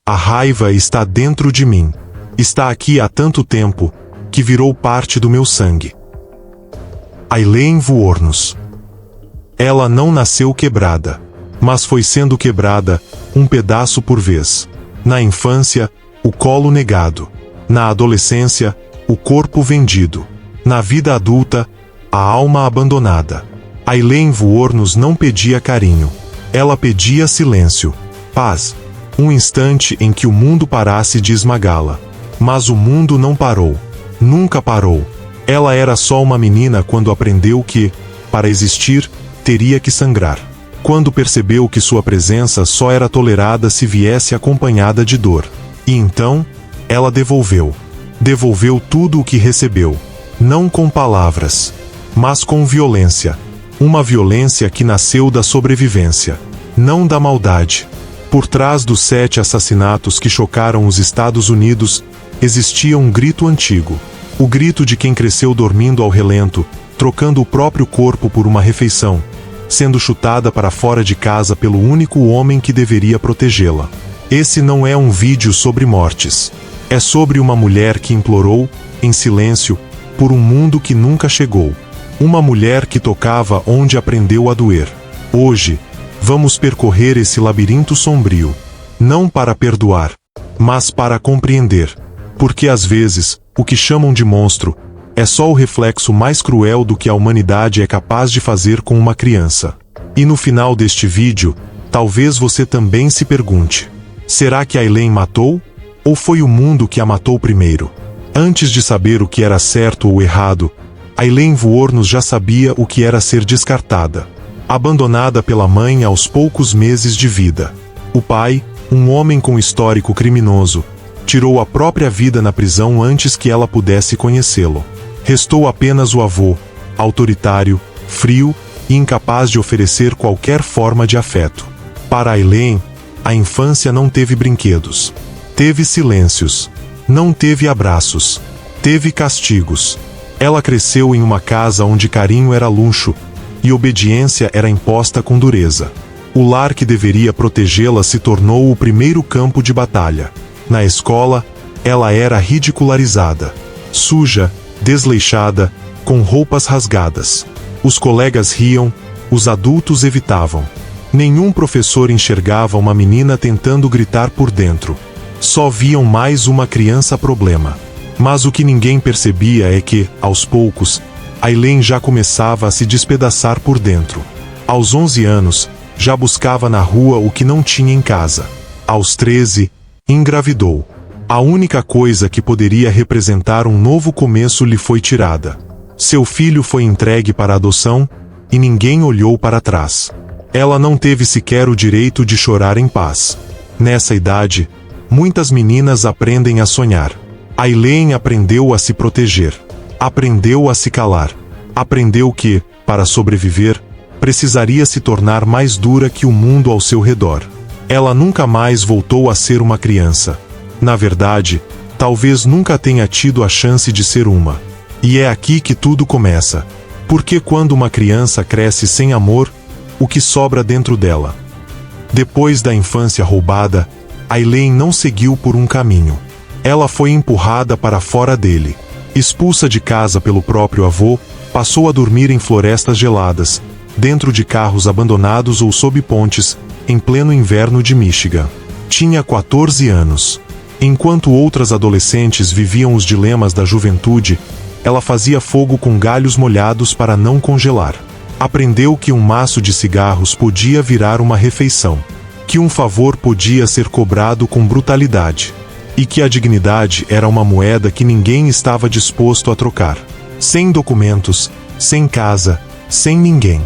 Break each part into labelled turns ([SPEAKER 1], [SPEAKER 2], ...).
[SPEAKER 1] A raiva está dentro de mim. Está aqui há tanto tempo, que virou parte do meu sangue. Aileen Wuornos. Ela não nasceu quebrada, mas foi sendo quebrada, um pedaço por vez. Na infância, o colo negado. Na adolescência, o corpo vendido. Na vida adulta, a alma abandonada. Aileen Wuornos não pedia carinho. Ela pedia silêncio, paz. Um instante em que o mundo parasse de esmagá-la. Mas o mundo não parou. Nunca parou. Ela era só uma menina quando aprendeu que, para existir, teria que sangrar. Quando percebeu que sua presença só era tolerada se viesse acompanhada de dor. E então, ela devolveu. Devolveu tudo o que recebeu. Não com palavras, mas com violência. Uma violência que nasceu da sobrevivência, não da maldade. Por trás dos 7 assassinatos que chocaram os Estados Unidos, existia um grito antigo. O grito de quem cresceu dormindo ao relento, trocando o próprio corpo por uma refeição, sendo chutada para fora de casa pelo único homem que deveria protegê-la. Esse não é um vídeo sobre mortes. É sobre uma mulher que implorou, em silêncio, por um mundo que nunca chegou. Uma mulher que tocava onde aprendeu a doer. Hoje, vamos percorrer esse labirinto sombrio. Não para perdoar, mas para compreender. Porque às vezes, o que chamam de monstro, é só o reflexo mais cruel do que a humanidade é capaz de fazer com uma criança. E no final deste vídeo, talvez você também se pergunte: será que Aileen matou? Ou foi o mundo que a matou primeiro? Antes de saber o que era certo ou errado, Aileen Wuornos já sabia o que era ser descartada. Abandonada pela mãe aos poucos meses de vida. O pai, um homem com histórico criminoso, tirou a própria vida na prisão antes que ela pudesse conhecê-lo. Restou apenas o avô, autoritário, frio e incapaz de oferecer qualquer forma de afeto. Para Aileen, a infância não teve brinquedos. Teve silêncios. Não teve abraços. Teve castigos. Ela cresceu em uma casa onde carinho era luxo e obediência era imposta com dureza. O lar que deveria protegê-la se tornou o primeiro campo de batalha. Na escola, ela era ridicularizada. Suja, desleixada, com roupas rasgadas. Os colegas riam, os adultos evitavam. Nenhum professor enxergava uma menina tentando gritar por dentro. Só viam mais uma criança problema. Mas o que ninguém percebia é que, aos poucos, Aileen já começava a se despedaçar por dentro. Aos 11 anos, já buscava na rua o que não tinha em casa. Aos 13, engravidou. A única coisa que poderia representar um novo começo lhe foi tirada. Seu filho foi entregue para adoção, e ninguém olhou para trás. Ela não teve sequer o direito de chorar em paz. Nessa idade, muitas meninas aprendem a sonhar. Aileen aprendeu a se proteger. Aprendeu a se calar. Aprendeu que, para sobreviver, precisaria se tornar mais dura que o mundo ao seu redor. Ela nunca mais voltou a ser uma criança. Na verdade, talvez nunca tenha tido a chance de ser uma. E é aqui que tudo começa. Porque quando uma criança cresce sem amor, o que sobra dentro dela? Depois da infância roubada, Aileen não seguiu por um caminho. Ela foi empurrada para fora dele. Expulsa de casa pelo próprio avô, passou a dormir em florestas geladas, dentro de carros abandonados ou sob pontes, em pleno inverno de Michigan. Tinha 14 anos. Enquanto outras adolescentes viviam os dilemas da juventude, ela fazia fogo com galhos molhados para não congelar. Aprendeu que um maço de cigarros podia virar uma refeição. Que um favor podia ser cobrado com brutalidade. E que a dignidade era uma moeda que ninguém estava disposto a trocar. Sem documentos, sem casa, sem ninguém.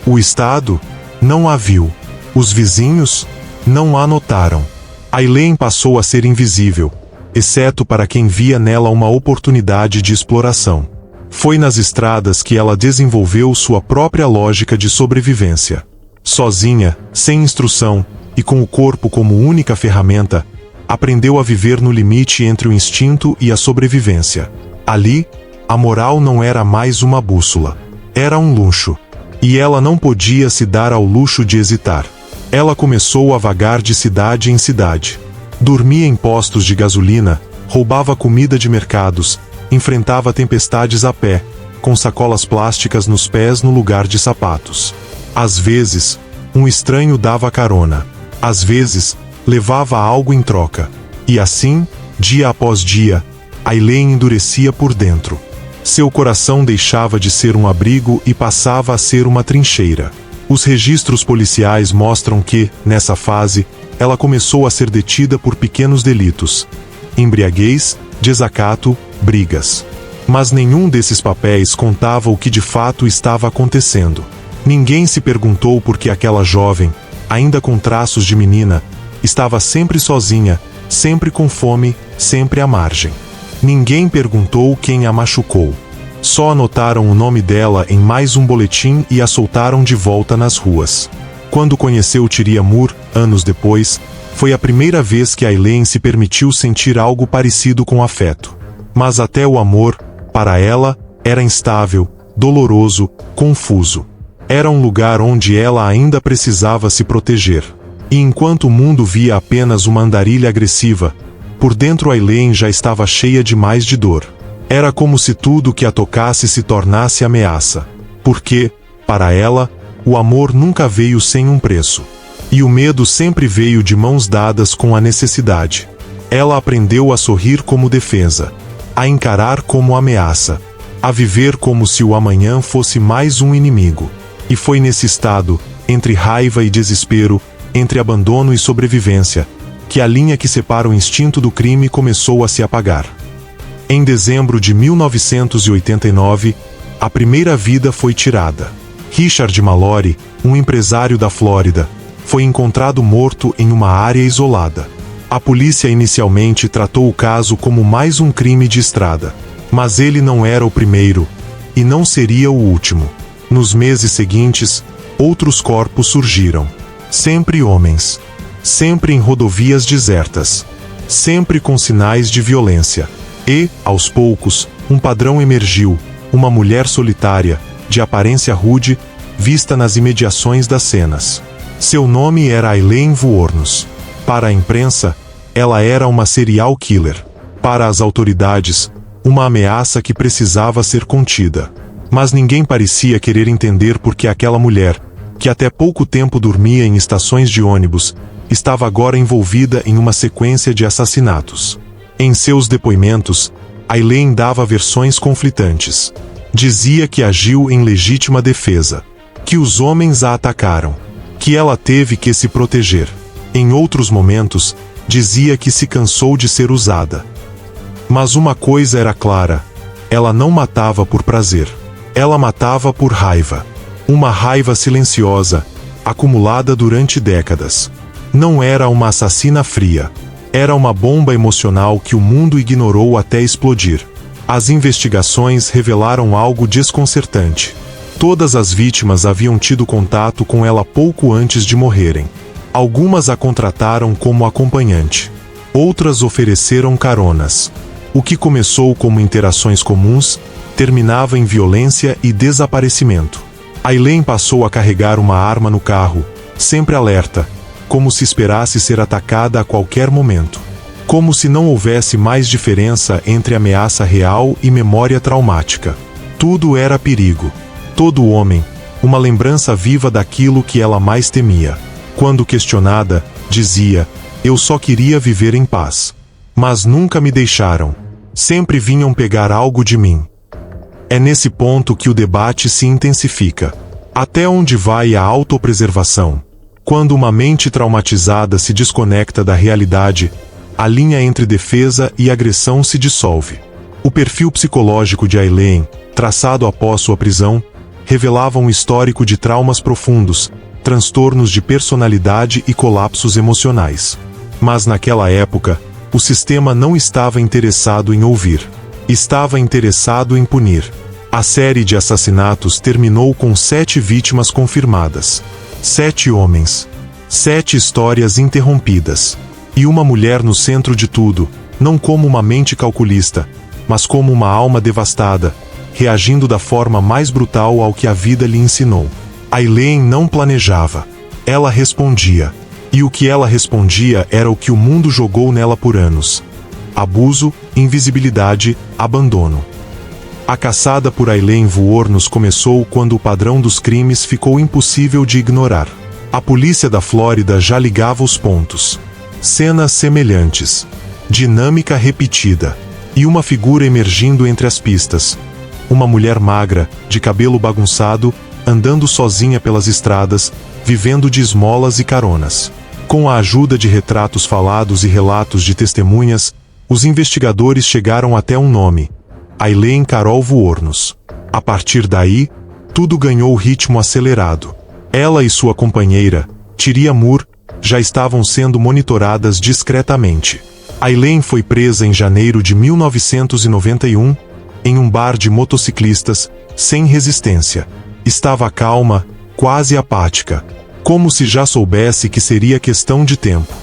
[SPEAKER 1] O Estado não a viu. Os vizinhos não a notaram. Aileen passou a ser invisível, exceto para quem via nela uma oportunidade de exploração. Foi nas estradas que ela desenvolveu sua própria lógica de sobrevivência. Sozinha, sem instrução, e com o corpo como única ferramenta, aprendeu a viver no limite entre o instinto e a sobrevivência. Ali, a moral não era mais uma bússola. Era um luxo. E ela não podia se dar ao luxo de hesitar. Ela começou a vagar de cidade em cidade. Dormia em postos de gasolina, roubava comida de mercados, enfrentava tempestades a pé, com sacolas plásticas nos pés no lugar de sapatos. Às vezes, um estranho dava carona. Às vezes, levava algo em troca. E assim, dia após dia, Aileen endurecia por dentro. Seu coração deixava de ser um abrigo e passava a ser uma trincheira. Os registros policiais mostram que, nessa fase, ela começou a ser detida por pequenos delitos: embriaguez, desacato, brigas. Mas nenhum desses papéis contava o que de fato estava acontecendo. Ninguém se perguntou por que aquela jovem, ainda com traços de menina, estava sempre sozinha, sempre com fome, sempre à margem. Ninguém perguntou quem a machucou. Só anotaram o nome dela em mais um boletim e a soltaram de volta nas ruas. Quando conheceu Tyria Moore, anos depois, foi a primeira vez que Aileen se permitiu sentir algo parecido com afeto. Mas até o amor, para ela, era instável, doloroso, confuso. Era um lugar onde ela ainda precisava se proteger. E enquanto o mundo via apenas uma andarilha agressiva, por dentro Aileen já estava cheia demais de dor. Era como se tudo que a tocasse se tornasse ameaça. Porque, para ela, o amor nunca veio sem um preço. E o medo sempre veio de mãos dadas com a necessidade. Ela aprendeu a sorrir como defesa, a encarar como ameaça, a viver como se o amanhã fosse mais um inimigo. E foi nesse estado, entre raiva e desespero, entre abandono e sobrevivência, que a linha que separa o instinto do crime começou a se apagar. Em dezembro de 1989, a primeira vida foi tirada. Richard Mallory, um empresário da Flórida, foi encontrado morto em uma área isolada. A polícia inicialmente tratou o caso como mais um crime de estrada. Mas ele não era o primeiro, e não seria o último. Nos meses seguintes, outros corpos surgiram. Sempre homens. Sempre em rodovias desertas. Sempre com sinais de violência. E, aos poucos, um padrão emergiu: uma mulher solitária, de aparência rude, vista nas imediações das cenas. Seu nome era Aileen Wuornos. Para a imprensa, ela era uma serial killer. Para as autoridades, uma ameaça que precisava ser contida. Mas ninguém parecia querer entender por que aquela mulher, que até pouco tempo dormia em estações de ônibus, estava agora envolvida em uma sequência de assassinatos. Em seus depoimentos, Aileen dava versões conflitantes. Dizia que agiu em legítima defesa, que os homens a atacaram, que ela teve que se proteger. Em outros momentos, dizia que se cansou de ser usada. Mas uma coisa era clara: ela não matava por prazer. Ela matava por raiva. Uma raiva silenciosa, acumulada durante décadas. Não era uma assassina fria. Era uma bomba emocional que o mundo ignorou até explodir. As investigações revelaram algo desconcertante. Todas as vítimas haviam tido contato com ela pouco antes de morrerem. Algumas a contrataram como acompanhante. Outras ofereceram caronas. O que começou como interações comuns, terminava em violência e desaparecimento. Aileen passou a carregar uma arma no carro, sempre alerta, como se esperasse ser atacada a qualquer momento. Como se não houvesse mais diferença entre ameaça real e memória traumática. Tudo era perigo. Todo homem, uma lembrança viva daquilo que ela mais temia. Quando questionada, dizia: "Eu só queria viver em paz. Mas nunca me deixaram. Sempre vinham pegar algo de mim." É nesse ponto que o debate se intensifica. Até onde vai a autopreservação? Quando uma mente traumatizada se desconecta da realidade, a linha entre defesa e agressão se dissolve. O perfil psicológico de Aileen, traçado após sua prisão, revelava um histórico de traumas profundos, transtornos de personalidade e colapsos emocionais. Mas naquela época, o sistema não estava interessado em ouvir. Estava interessado em punir. A série de assassinatos terminou com 7 vítimas confirmadas. 7 homens. 7 histórias interrompidas. E uma mulher no centro de tudo, não como uma mente calculista, mas como uma alma devastada, reagindo da forma mais brutal ao que a vida lhe ensinou. Aileen não planejava. Ela respondia. E o que ela respondia era o que o mundo jogou nela por anos: abuso, invisibilidade, abandono. A caçada por Aileen Wuornos começou quando o padrão dos crimes ficou impossível de ignorar. A polícia da Flórida já ligava os pontos. Cenas semelhantes, dinâmica repetida, e uma figura emergindo entre as pistas. Uma mulher magra, de cabelo bagunçado, andando sozinha pelas estradas, vivendo de esmolas e caronas. Com a ajuda de retratos falados e relatos de testemunhas, os investigadores chegaram até um nome: Aileen Carol Wuornos. A partir daí, tudo ganhou ritmo acelerado. Ela e sua companheira, Tyria Moore, já estavam sendo monitoradas discretamente. Aileen foi presa em janeiro de 1991, em um bar de motociclistas, sem resistência. Estava calma, quase apática, como se já soubesse que seria questão de tempo.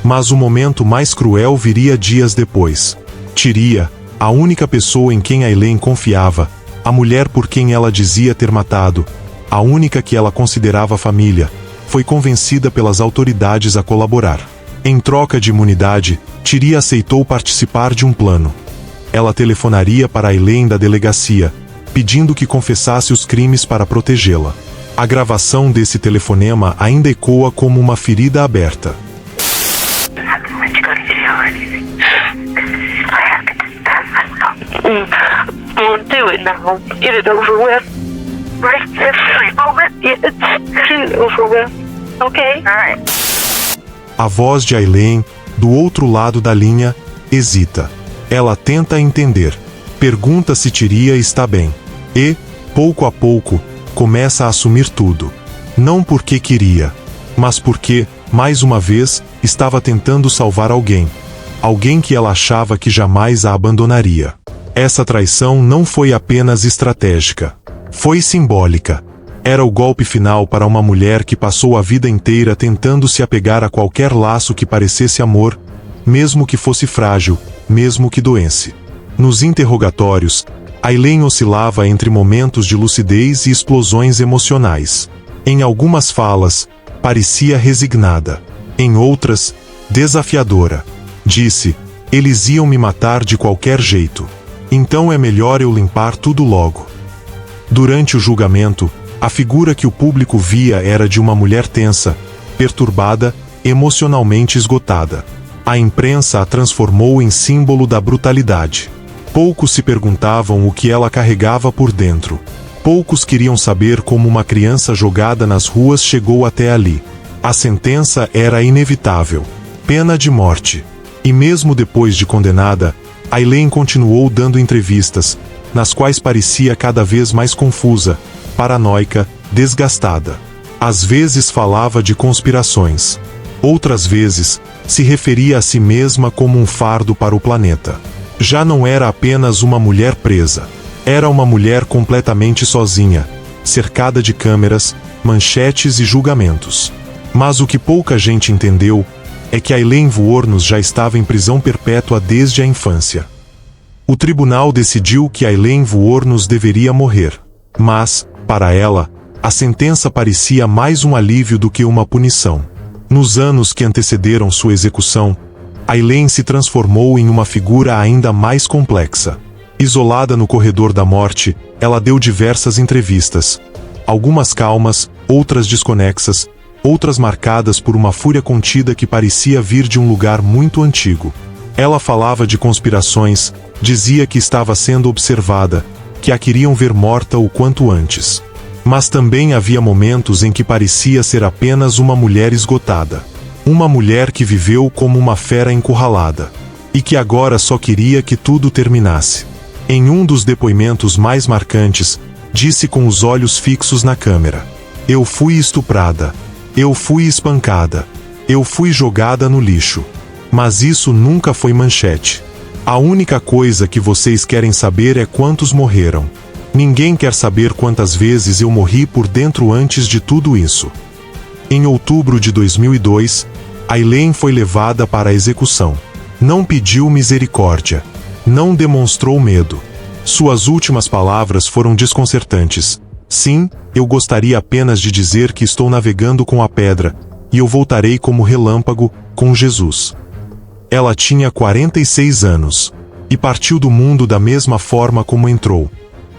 [SPEAKER 1] Mas o momento mais cruel viria dias depois. Tyria, a única pessoa em quem Aileen confiava, a mulher por quem ela dizia ter matado, a única que ela considerava família, foi convencida pelas autoridades a colaborar. Em troca de imunidade, Tyria aceitou participar de um plano. Ela telefonaria para Aileen da delegacia, pedindo que confessasse os crimes para protegê-la. A gravação desse telefonema ainda ecoa como uma ferida aberta.
[SPEAKER 2] We'll do it now. Get it over with. Right this moment. Get it over with. Okay? Alright.
[SPEAKER 1] A voz de Aileen, do outro lado da linha, hesita. Ela tenta entender. Pergunta se Tyria está bem. E, pouco a pouco, começa a assumir tudo. Não porque queria, mas porque, mais uma vez, estava tentando salvar alguém. Alguém que ela achava que jamais a abandonaria. Essa traição não foi apenas estratégica. Foi simbólica. Era o golpe final para uma mulher que passou a vida inteira tentando se apegar a qualquer laço que parecesse amor, mesmo que fosse frágil, mesmo que doesse. Nos interrogatórios, Aileen oscilava entre momentos de lucidez e explosões emocionais. Em algumas falas, parecia resignada. Em outras, desafiadora. Disse: eles iam me matar de qualquer jeito. Então é melhor eu limpar tudo logo. Durante o julgamento, a figura que o público via era de uma mulher tensa, perturbada, emocionalmente esgotada. A imprensa a transformou em símbolo da brutalidade. Poucos se perguntavam o que ela carregava por dentro. Poucos queriam saber como uma criança jogada nas ruas chegou até ali. A sentença era inevitável: pena de morte. E mesmo depois de condenada, Aileen continuou dando entrevistas, nas quais parecia cada vez mais confusa, paranoica, desgastada. Às vezes falava de conspirações. Outras vezes, se referia a si mesma como um fardo para o planeta. Já não era apenas uma mulher presa. Era uma mulher completamente sozinha, cercada de câmeras, manchetes e julgamentos. Mas o que pouca gente entendeu é que Aileen Wuornos já estava em prisão perpétua desde a infância. O tribunal decidiu que Aileen Wuornos deveria morrer. Mas, para ela, a sentença parecia mais um alívio do que uma punição. Nos anos que antecederam sua execução, Aileen se transformou em uma figura ainda mais complexa. Isolada no corredor da morte, ela deu diversas entrevistas. Algumas calmas, outras desconexas, outras marcadas por uma fúria contida que parecia vir de um lugar muito antigo. Ela falava de conspirações, dizia que estava sendo observada, que a queriam ver morta o quanto antes. Mas também havia momentos em que parecia ser apenas uma mulher esgotada. Uma mulher que viveu como uma fera encurralada. E que agora só queria que tudo terminasse. Em um dos depoimentos mais marcantes, disse com os olhos fixos na câmera: eu fui estuprada. Eu fui espancada. Eu fui jogada no lixo. Mas isso nunca foi manchete. A única coisa que vocês querem saber é quantos morreram. Ninguém quer saber quantas vezes eu morri por dentro antes de tudo isso. Em outubro de 2002, Aileen foi levada para a execução. Não pediu misericórdia. Não demonstrou medo. Suas últimas palavras foram desconcertantes. Sim, eu gostaria apenas de dizer que estou navegando com a pedra, e eu voltarei como relâmpago, com Jesus. Ela tinha 46 anos, e partiu do mundo da mesma forma como entrou.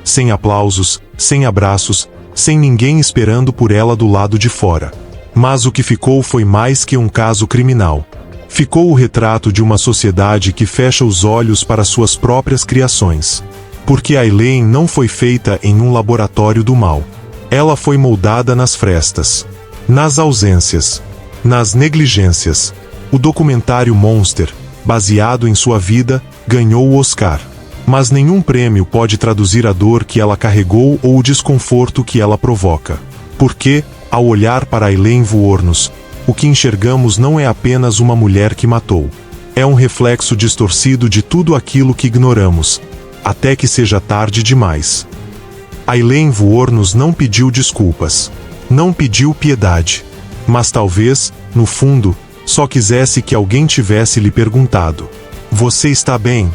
[SPEAKER 1] Sem aplausos, sem abraços, sem ninguém esperando por ela do lado de fora. Mas o que ficou foi mais que um caso criminal. Ficou o retrato de uma sociedade que fecha os olhos para suas próprias criações. Porque Aileen não foi feita em um laboratório do mal. Ela foi moldada nas frestas, nas ausências, nas negligências. O documentário Monster, baseado em sua vida, ganhou o Oscar. Mas nenhum prêmio pode traduzir a dor que ela carregou ou o desconforto que ela provoca. Porque, ao olhar para Aileen Wuornos, o que enxergamos não é apenas uma mulher que matou. É um reflexo distorcido de tudo aquilo que ignoramos, até que seja tarde demais. Aileen Wuornos não pediu desculpas, não pediu piedade, mas talvez, no fundo, só quisesse que alguém tivesse lhe perguntado: "Você está bem?"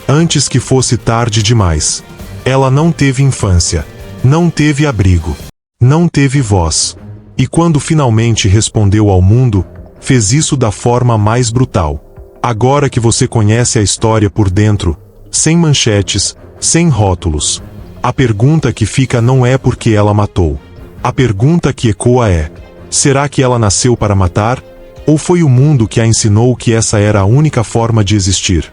[SPEAKER 1] Antes que fosse tarde demais. Ela não teve infância, não teve abrigo, não teve voz. E quando finalmente respondeu ao mundo, fez isso da forma mais brutal. Agora que você conhece a história por dentro, sem manchetes, sem rótulos, a pergunta que fica não é por que ela matou. A pergunta que ecoa é: será que ela nasceu para matar? Ou foi o mundo que a ensinou que essa era a única forma de existir?